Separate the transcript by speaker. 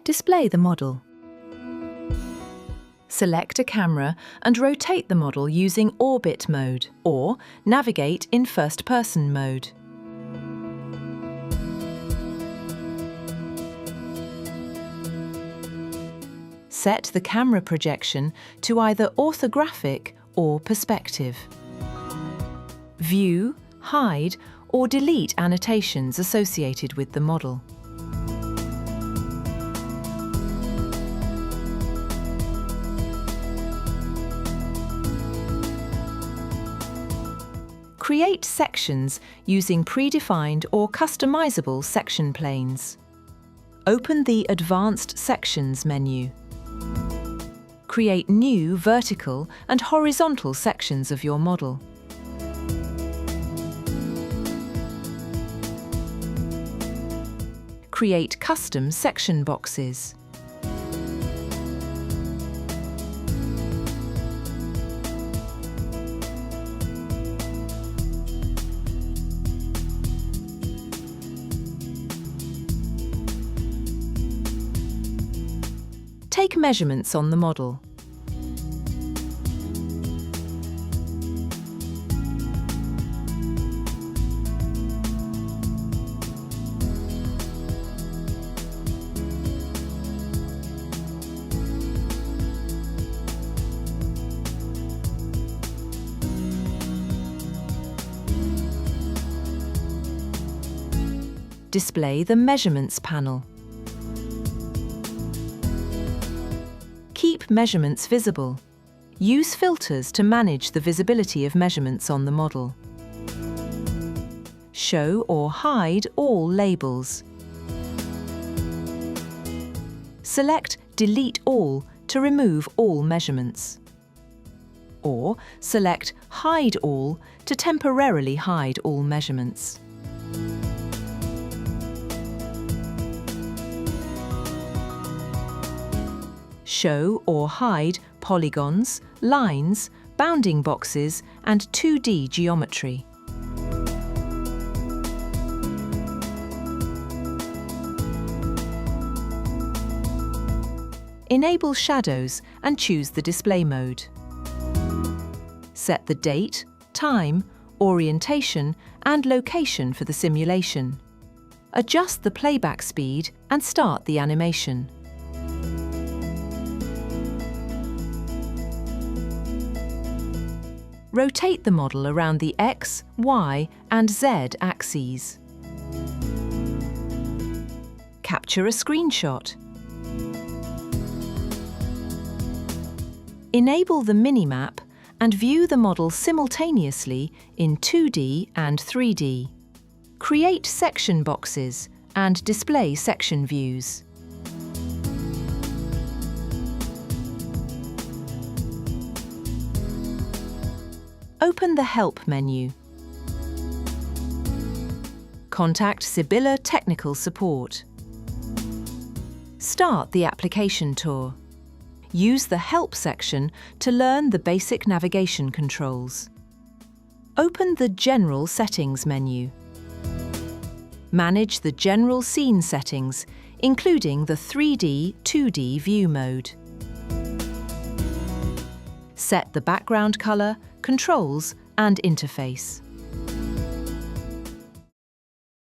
Speaker 1: Display the model. Select a camera and rotate the model using orbit mode, or navigate in first-person mode. Set the camera projection to either orthographic or perspective. View, hide, or delete annotations associated with the model. Create sections using predefined or customizable section planes. Open the Advanced Sections menu. Create new vertical and horizontal sections of your model. Create custom section boxes. Take measurements on the model. Display the Measurements panel. Keep measurements visible. Use filters to manage the visibility of measurements on the model. Show or hide all labels. Select Delete All to remove all measurements. Or select Hide All to temporarily hide all measurements. Show or hide polygons, lines, bounding boxes, and 2D geometry. Enable shadows and choose the display mode. Set the date, time, orientation, and location for the simulation. Adjust the playback speed and start the animation. Rotate the model around the X, Y, and Z axes. Capture a screenshot. Enable the minimap and view the model simultaneously in 2D and 3D. Create section boxes and display section views. Open the Help menu. Contact Sibylla Technical Support. Start the application tour. Use the Help section to learn the basic navigation controls. Open the General Settings menu. Manage the general scene settings, including the 3D, 2D view mode. Set the background color, controls, and interface.